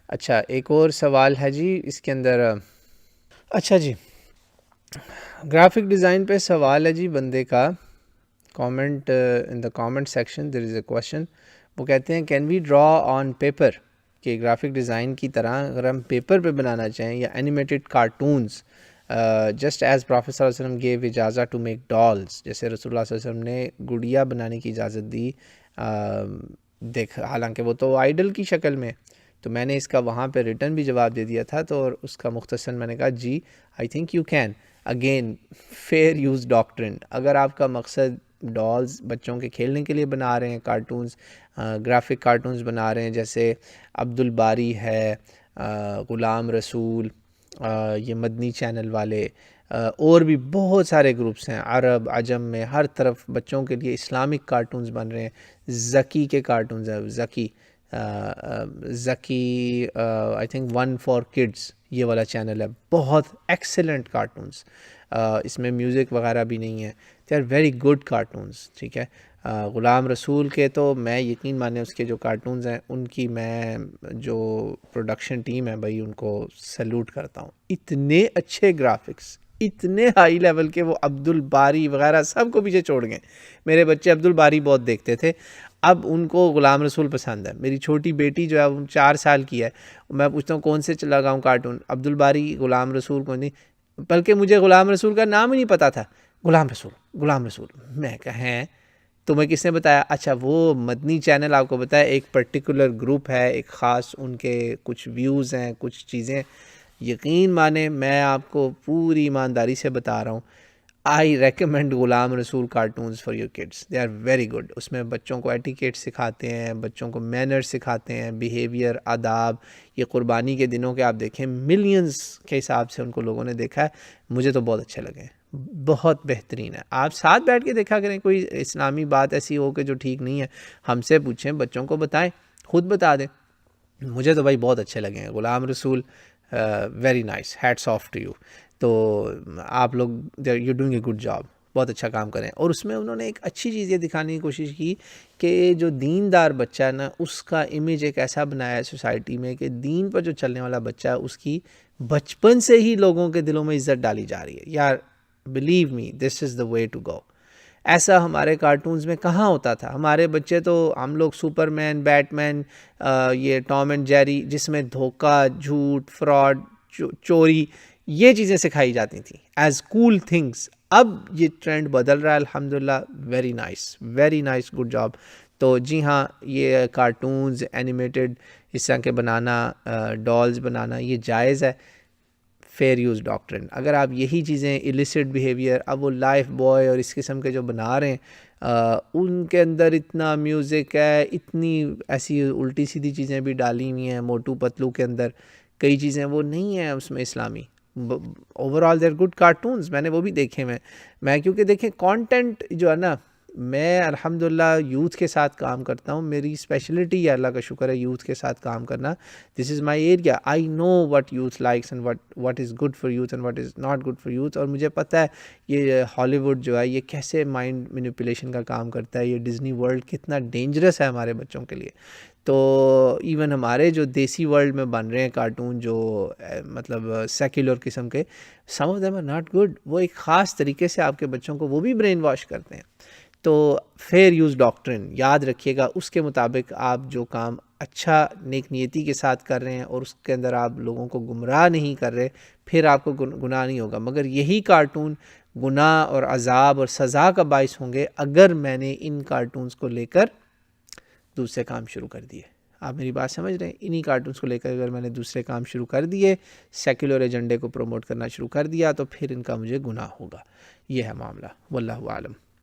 اچھا ایک اور سوال ہے جی اس کے اندر. اچھا جی گرافک ڈیزائن پہ سوال ہے جی بندے کا. Comment in the comment section there is a question. وہ کہتے ہیں can we draw on paper, کہ گرافک ڈیزائن کی طرح اگر ہم پیپر پہ بنانا چاہیں یا animated cartoons just as prophet صلی اللہ علیہ وسلم گیو اجازت ٹو میک ڈالز، جیسے رسول اللہ صلی اللہ علیہ وسلم نے گڑیا بنانے کی اجازت دی. دیکھ حالانکہ وہ تو آئیڈل کی شکل میں، تو میں نے اس کا وہاں پہ ریٹرن بھی جواب دے دیا تھا. تو اس کا مختصر میں نے کہا جی I think you can. Again fair use doctrine, اگر آپ کا مقصد ڈالز بچوں کے کھیلنے کے لیے بنا رہے ہیں، کارٹونز گرافک کارٹونز بنا رہے ہیں جیسے عبد الباری ہے، غلام رسول، یہ مدنی چینل والے، اور بھی بہت سارے گروپس ہیں عرب عجم میں، ہر طرف بچوں کے لیے اسلامک کارٹونز بن رہے ہیں. ذکی کے کارٹونز ہیں، Zaki I think one for kids یہ والا چینل ہے، بہت ایکسلنٹ کارٹونز. اس میں میوزک وغیرہ بھی نہیں ہے. They are very good cartoons. ٹھیک ہے. غلام رسول کے تو میں یقین مانے اس کے جو کارٹونز ہیں ان کی میں جو پروڈکشن ٹیم ہے بھائی ان کو سیلوٹ کرتا ہوں. اتنے اچھے گرافکس، اتنے ہائی لیول کے. وہ عبد الباری وغیرہ سب کو پیچھے چھوڑ گئے. میرے بچے عبد الباری بہت دیکھتے تھے، اب ان کو غلام رسول پسند ہے. میری چھوٹی بیٹی جو ہے وہ 4 سال کی ہے، میں پوچھتا ہوں کون سے لگاؤں کارٹون، عبد الباری غلام رسول کو نہیں، بلکہ مجھے غلام رسول کا نام ہی نہیں پتا تھا. غلام رسول غلام رسول، میں کہیں تمہیں کس نے بتایا؟ اچھا وہ مدنی چینل آپ کو بتایا ایک پرٹیکولر گروپ ہے، ایک خاص ان کے کچھ ویوز ہیں، کچھ چیزیں. یقین مانے میں آپ کو پوری ایمانداری سے بتا رہا ہوں، آئی recommend Ghulam Rasool cartoons for your kids. They are very good. اس میں بچوں کو ایٹیکیٹ سکھاتے ہیں، بچوں کو مینر سکھاتے ہیں، بیہیویئر، آداب. یہ قربانی کے دنوں کے آپ دیکھیں ملینز کے حساب سے ان کو لوگوں نے دیکھا ہے. مجھے تو بہت اچھے لگے، بہت بہترین ہے. آپ ساتھ بیٹھ کے دیکھا کریں، کوئی اسلامی بات ایسی ہو کہ جو ٹھیک نہیں ہے ہم سے پوچھیں، بچوں کو بتائیں، خود بتا دیں. مجھے تو بھائی بہت اچھے لگے ہیں غلام رسول. Very nice, hats of two you. تو آپ لوگ you doing a good job, بہت اچھا کام کریں. اور اس میں انہوں نے ایک اچھی چیز یہ دکھانے کی کوشش کی کہ جو دیندار بچہ ہے نا اس کا امیج ایک ایسا بنایا ہے سوسائٹی میں کہ دین پر جو چلنے والا بچہ ہے اس کی بچپن سے ہی لوگوں کے دلوں میں عزت ڈالی جا رہی ہے. یار believe me this is the way to go. ایسا ہمارے کارٹونز میں کہاں ہوتا تھا. ہمارے بچے تو ہم لوگ سپر مین، بیٹ مین، یہ ٹام اینڈ جیری جس میں دھوکہ، جھوٹ، فراڈ، چوری، یہ چیزیں سکھائی جاتی تھیں ایز کول تھنگس. اب یہ ٹرینڈ بدل رہا ہے الحمدللہ. Very nice, very nice, good job. تو جی ہاں یہ کارٹونز اینیمیٹڈ اس طرح کے بنانا، ڈالز بنانا یہ جائز ہے. Fair use doctrine. اگر آپ یہی چیزیں ایلیسٹ بیہیویئر، اب وہ لائف بوائے اور اس قسم کے جو بنا رہے ہیں ان کے اندر اتنا میوزک ہے، اتنی ایسی الٹی سیدھی چیزیں بھی ڈالی ہوئی ہیں. موٹو پتلو کے اندر کئی چیزیں وہ نہیں ہیں اس میں اسلامی. اوور آل دیر گڈ کارٹونز، میں نے وہ بھی دیکھے. میں کیونکہ دیکھیں کانٹینٹ جو ہے نا، میں الحمدللہ یوتھ کے ساتھ کام کرتا ہوں، میری اسپیشلٹی ہے، اللہ کا شکر ہے یوتھ کے ساتھ کام کرنا. This is my area. I know what youth likes and what is good for youth and what is not good for youth. اور مجھے پتہ ہے یہ ہالی ووڈ جو ہے یہ کیسے مائنڈ مینیپولیشن کا کام کرتا ہے، یہ ڈزنی ورلڈ کتنا ڈینجرس ہے ہمارے بچوں کے لیے. تو ایون ہمارے جو دیسی ورلڈ میں بن رہے ہیں کارٹون جو مطلب سیکولر قسم کے، some of them are not good. وہ ایک خاص طریقے سے آپ کے بچوں کو وہ بھی برین واش کرتے ہیں. تو فیئر یوز ڈاکٹرن یاد رکھیے گا، اس کے مطابق آپ جو کام اچھا نیک نیتی کے ساتھ کر رہے ہیں اور اس کے اندر آپ لوگوں کو گمراہ نہیں کر رہے، پھر آپ کو گناہ نہیں ہوگا. مگر یہی کارٹون گناہ اور عذاب اور سزا کا باعث ہوں گے اگر میں نے ان کارٹونز کو لے کر دوسرے کام شروع کر دیے. آپ میری بات سمجھ رہے ہیں؟ انہی کارٹونز کو لے کر اگر میں نے دوسرے کام شروع کر دیے، سیکولر ایجنڈے کو پروموٹ کرنا شروع کر دیا، تو پھر ان کا مجھے گناہ ہوگا. یہ ہے معاملہ. واللہ اعلم.